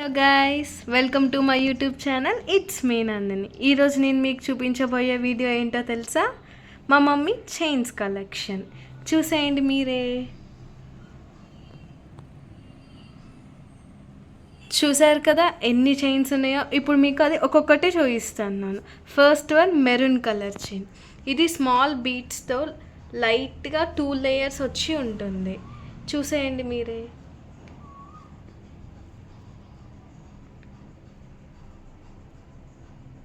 Hello guys, welcome to my YouTube channel. It's me Nandini. ఈరోజు నేను మీకు చూపించబోయే వీడియో ఏంటో తెలుసా? మా మమ్మీ చైన్స్ కలెక్షన్ చూసేయండి మీరే. చూసారు కదా ఎన్ని చైన్స్ ఉన్నాయో. ఇప్పుడు మీకు అది ఒక్కొక్కటి చూపిస్తున్నాను. First one maroon colour chain. ఇది స్మాల్ బీట్స్తో లైట్గా 2 లేయర్స్ వచ్చి ఉంటుంది. చూసేయండి మీరే.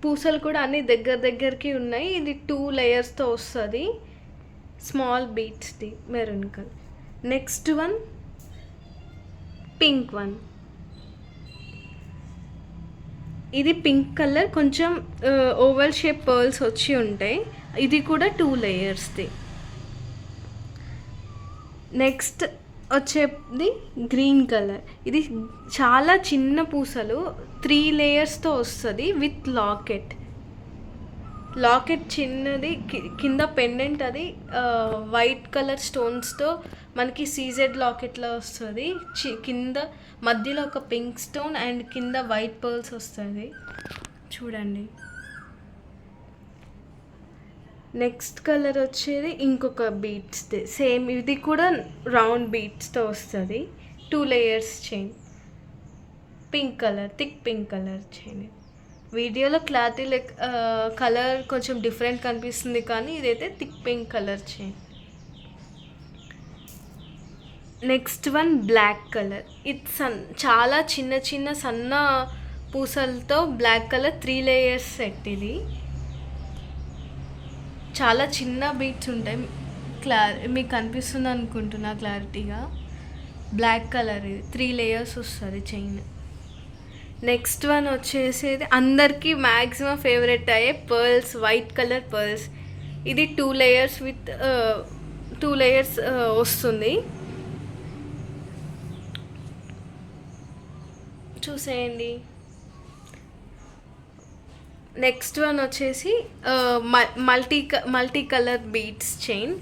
పూసలు కూడా అన్ని దగ్గరికి ఉన్నాయి. ఇది 2 లేయర్స్తో వస్తుంది. స్మాల్ బీట్స్ది maroon colour. Next one pink one. ఇది పింక్ కలర్, కొంచెం ఓవల్ షేప్ పర్ల్స్ వచ్చి ఉంటాయి. ఇది కూడా 2 లేయర్స్ది. నెక్స్ట్ వచ్చేది గ్రీన్ కలర్. ఇది చాలా చిన్న పూసలు, 3 లేయర్స్తో వస్తుంది విత్ లాకెట్. చిన్నది, కింద పెండెంట్ అది వైట్ కలర్ స్టోన్స్తో మనకి సీజెడ్ లాకెట్లో వస్తుంది. కింద మధ్యలో ఒక పింక్ స్టోన్ అండ్ కింద వైట్ పర్ల్స్ వస్తుంది. చూడండి. నెక్స్ట్ కలర్ వచ్చేది ఇంకొక బీట్స్ది, సేమ్ ఇది కూడా రౌండ్ బీట్స్తో వస్తుంది. 2 layers chain. Pink colour, thick pink colour chain. వీడియోలో క్లారిటీ కలర్ కొంచెం డిఫరెంట్ కనిపిస్తుంది, కానీ ఇదైతే thick pink colour chain. Next one black colour. ఇది చాలా చిన్న సన్న పూసలతో బ్లాక్ కలర్ 3 లేయర్స్ సెట్. ఇది చాలా చిన్న బీట్స్ ఉంటాయి. మీకు కనిపిస్తుంది అనుకుంటున్నా క్లారిటీగా. బ్లాక్ కలర్, ఇది 3 లేయర్స్ వస్తుంది చైన్. నెక్స్ట్ వన్ వచ్చేసేది అందరికీ మ్యాక్సిమం ఫేవరెట్ అయ్యే పర్ల్స్, వైట్ కలర్ పర్ల్స్. ఇది 2 లేయర్స్ విత్ 2 లేయర్స్ వస్తుంది. చూసేయండి. నెక్స్ట్ వన్ వచ్చేసి మల్టీ కలర్ బీట్స్ చైన్.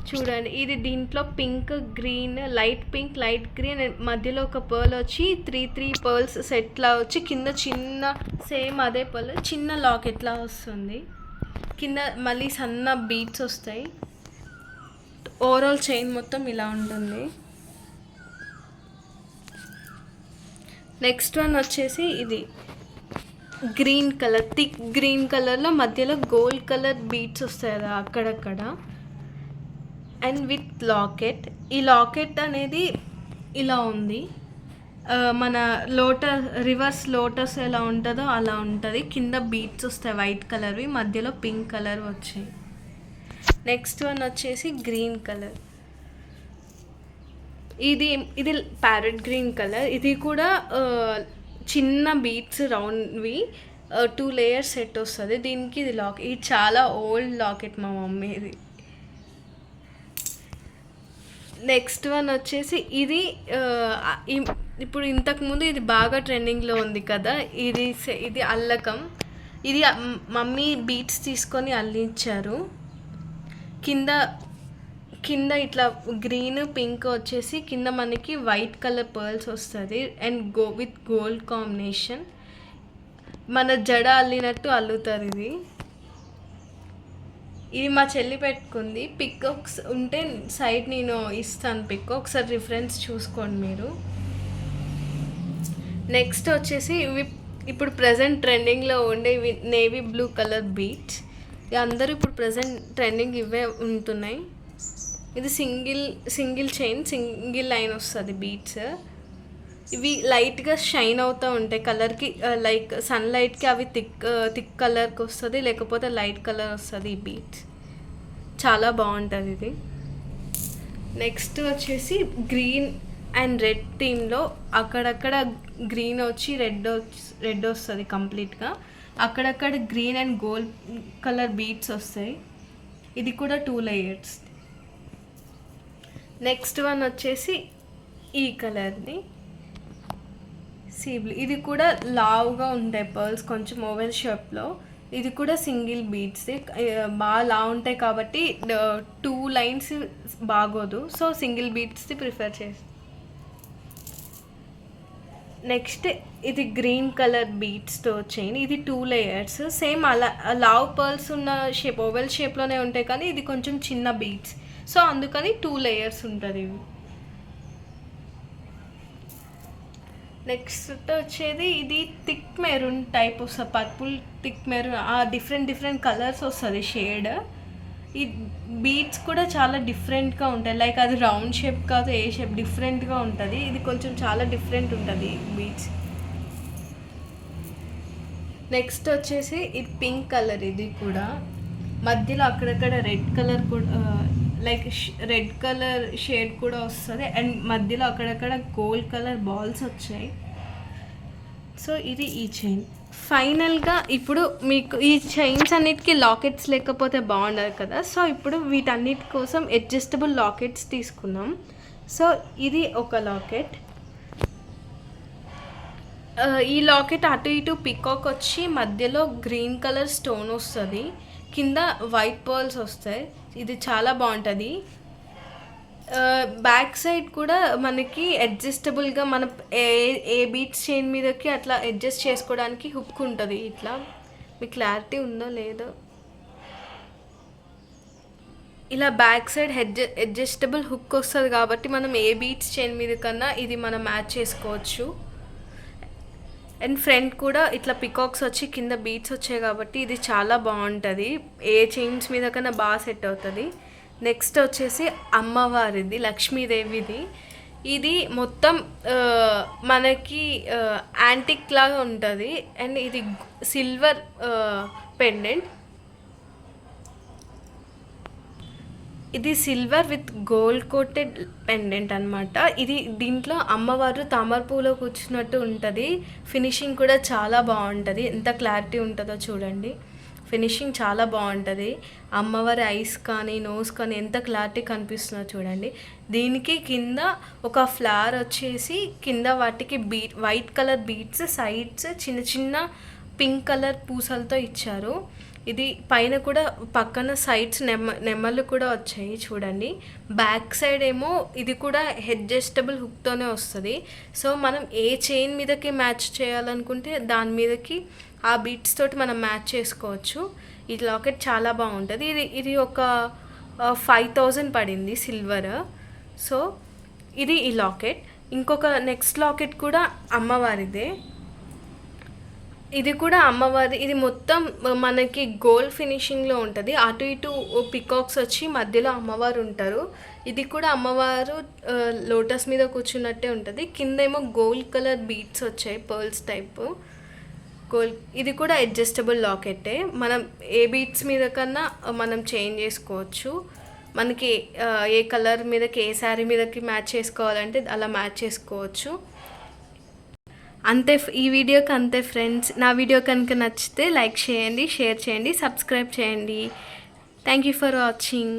చూడండి, ఇది దీంట్లో pink, green, light pink, light green, మధ్యలో ఒక పర్ల్ వచ్చి 3 పర్ల్స్ సెట్లా వచ్చి కింద చిన్న సేమ్ అదే పర్ల్ చిన్న లాకెట్లా వస్తుంది. కింద మళ్ళీ సన్న బీట్స్ వస్తాయి. ఓవరాల్ చైన్ మొత్తం ఇలా ఉంటుంది. నెక్స్ట్ వన్ వచ్చేసి ఇది గ్రీన్ కలర్, థిక్ గ్రీన్ కలర్లో మధ్యలో గోల్డ్ కలర్ బీట్స్ వస్తాయి కదా అక్కడక్కడ, అండ్ విత్ లాకెట్. ఈ లాకెట్ అనేది ఇలా ఉంది. మన రివర్స్ లోటస్ ఎలా ఉంటుందో అలా ఉంటుంది. కింద బీట్స్ వస్తాయి వైట్ కలర్వి, మధ్యలో పింక్ కలర్ వచ్చాయి. నెక్స్ట్ వన్ వచ్చేసి గ్రీన్ కలర్. ఇది ప్యారెట్ గ్రీన్ కలర్. ఇది కూడా చిన్న బీట్స్ రౌండ్వి 2 లేయర్స్ సెట్ వస్తుంది. దీనికి ఇది ఇది చాలా ఓల్డ్ లాకెట్ మా మమ్మీది. నెక్స్ట్ వన్ వచ్చేసి ఇది ఇప్పుడు ఇంతకుముందు ఇది బాగా ట్రెండింగ్లో ఉంది కదా, ఇది అల్లకం. ఇది మమ్మీ బీట్స్ తీసుకొని అల్లించారు. కింద ఇట్లా గ్రీన్ పింక్ వచ్చేసి కింద మనకి వైట్ కలర్ పర్ల్స్ వస్తుంది అండ్ విత్ గోల్డ్ కాంబినేషన్. మన జడ అల్లినట్టు అల్లుతారు. ఇది మా చెల్లి పెట్టుకుంది. పిక్స్ ఉంటే సైడ్ నేను ఇస్తాను పిక్, ఒకసారి రిఫరెన్స్ చూసుకోండి మీరు. నెక్స్ట్ వచ్చేసి ఇప్పుడు ప్రజెంట్ ట్రెండింగ్లో ఉండే నేవీ బ్లూ కలర్ బీట్స్. అందరూ ఇప్పుడు ప్రజెంట్ ట్రెండింగ్ ఇవే ఉంటున్నాయి. ఇది సింగిల్ చైన్, సింగిల్ లైన్ వస్తుంది బీట్స్. ఇవి లైట్గా షైన్ అవుతూ ఉంటాయి కలర్కి, లైక్ సన్లైట్కి అవి థిక్ కలర్కి వస్తుంది, లేకపోతే లైట్ కలర్ వస్తుంది ఈ బీట్స్. చాలా బాగుంటుంది ఇది. నెక్స్ట్ వచ్చేసి గ్రీన్ అండ్ రెడ్ థీమ్లో అక్కడక్కడ గ్రీన్ వచ్చి రెడ్ వస్తుంది కంప్లీట్గా. అక్కడక్కడ green and gold colour beads వస్తాయి. ఇది కూడా 2 లేయర్స్. నెక్స్ట్ వన్ వచ్చేసి ఈ కలర్ని సీ బ్లూ. ఇది కూడా లావుగా ఉంటాయి పర్ల్స్, కొంచెం ఓవెల్ షేప్లో. ఇది కూడా సింగిల్ బీట్స్, బాగా లావు ఉంటాయి కాబట్టి 2 లైన్స్ బాగోదు, సో సింగిల్ బీట్స్ది ప్రిఫర్ చేస్తాను. నెక్స్ట్ ఇది గ్రీన్ కలర్ బీట్స్తో చైన్. ఇది 2 లేయర్స్. సేమ్ అలా లావ్ పర్ల్స్ ఉన్న షేప్, ఓవెల్ షేప్లోనే ఉంటాయి, కానీ ఇది కొంచెం చిన్న బీట్స్. సో అందుకని 2 లేయర్స్ ఉంటుంది ఇవి. నెక్స్ట్ వచ్చేది ఇది థిక్ మెరూన్ టైప్ వస్తుంది, purple thick maroon, different colours వస్తుంది షేడ్. ఈ బీట్స్ కూడా చాలా డిఫరెంట్గా ఉంటాయి, లైక్ అది రౌండ్ షేప్ కాదు, ఏ షేప్ డిఫరెంట్గా ఉంటుంది. ఇది కొంచెం చాలా డిఫరెంట్ ఉంటుంది బీట్స్. నెక్స్ట్ వచ్చేసి ఇది పింక్ కలర్. ఇది కూడా మధ్యలో అక్కడక్కడ రెడ్ కలర్ కూడా, లైక్ రెడ్ కలర్ షేడ్ కూడా వస్తుంది, అండ్ మధ్యలో అక్కడక్కడ గోల్డ్ కలర్ బాల్స్ వచ్చాయి. సో ఇది ఈ చైన్. ఫైనల్గా ఇప్పుడు మీకు ఈ చైన్స్ అన్నిటికీ లాకెట్స్ లేకపోతే బాగుండదు కదా, సో ఇప్పుడు వీటన్నిటి కోసం అడ్జస్టబుల్ లాకెట్స్ తీసుకున్నాం. సో ఇది ఒక లాకెట్. ఈ లాకెట్ అటు ఇటు పికాక్ వచ్చి మధ్యలో గ్రీన్ కలర్ స్టోన్ వస్తుంది, కింద వైట్ పర్ల్స్ వస్తాయి. ఇది చాలా బాగుంటుంది. బ్యాక్ సైడ్ కూడా మనకి అడ్జస్టబుల్గా మన ఏ బీట్స్ చైన్ మీదకి అట్లా అడ్జస్ట్ చేసుకోవడానికి హుక్ ఉంటుంది. ఇట్లా మీకు క్లారిటీ ఉందో లేదో, ఇలా బ్యాక్ సైడ్ అడ్జస్టబుల్ హుక్ వస్తుంది కాబట్టి మనం ఏ బీట్స్ చైన్ మీద కన్నా ఇది మనం మ్యాచ్ చేసుకోవచ్చు. అండ్ ఫ్రంట్ కూడా ఇట్లా పికాక్స్ వచ్చి కింద బీట్స్ వచ్చాయి కాబట్టి ఇది చాలా బాగుంటుంది, ఏ చైన్స్ మీద కన్నా బాగా సెట్ అవుతుంది. నెక్స్ట్ వచ్చేసి అమ్మవారిది, లక్ష్మీదేవిది. ఇది మొత్తం మనకి యాంటిక్ లాగా ఉంటుంది, అండ్ ఇది సిల్వర్ పెండెంట్. ఇది silver with gold coated pendant అనమాట. ఇది దీంట్లో అమ్మవారు తామర పూలో కూర్చున్నట్టు ఉంటుంది. ఫినిషింగ్ కూడా చాలా బాగుంటుంది, ఎంత క్లారిటీ ఉంటుందో చూడండి. ఫినిషింగ్ చాలా బాగుంటుంది. అమ్మవారి ఐస్ కానీ నోస్ కానీ ఎంత క్లారిటీ కనిపిస్తుందో చూడండి. దీనికి కింద ఒక ఫ్లవర్ వచ్చేసి కింద వాటికి వైట్ కలర్ బీట్స్, సైడ్స్ చిన్న పింక్ కలర్ పూసలతో ఇచ్చారు. ఇది పైన కూడా పక్కన సైడ్స్ నెమ్మలు కూడా వచ్చాయి చూడండి. బ్యాక్ సైడ్ ఏమో ఇది కూడా అడ్జస్టబుల్ హుక్తోనే వస్తుంది. సో మనం ఏ చైన్ మీదకి మ్యాచ్ చేయాలనుకుంటే దాని మీదకి ఆ బీట్స్ తోటి మనం మ్యాచ్ చేసుకోవచ్చు. ఈ లాకెట్ చాలా బాగుంటుంది. ఇది ఒక 5000 పడింది సిల్వర్. సో ఇది ఈ లాకెట్. ఇంకొక నెక్స్ట్ లాకెట్ కూడా అమ్మవారిదే. ఇది కూడా అమ్మవారి. ఇది మొత్తం మనకి గోల్డ్ ఫినిషింగ్లో ఉంటుంది, అటు ఇటు పికాక్స్ వచ్చి మధ్యలో అమ్మవారు ఉంటారు. ఇది కూడా అమ్మవారు లోటస్ మీద కూర్చున్నట్టే ఉంటుంది. కింద ఏమో గోల్డ్ కలర్ బీట్స్ వచ్చాయి, పర్ల్స్ టైప్ గోల్డ్. ఇది కూడా అడ్జస్టబుల్ లాకెట్టే, మనం ఏ బీట్స్ మీద కన్నా మనం చేంజ్ చేసుకోవచ్చు. మనకి ఏ కలర్ మీదకి, ఏ శారీ మీదకి మ్యాచ్ చేసుకోవాలంటే అలా మ్యాచ్ చేసుకోవచ్చు. అంతే, ఈ వీడియోకి అంతే ఫ్రెండ్స్. నా వీడియో కనుక నచ్చితే లైక్ చేయండి, షేర్ చేయండి, సబ్స్క్రైబ్ చేయండి. Thank you for watching.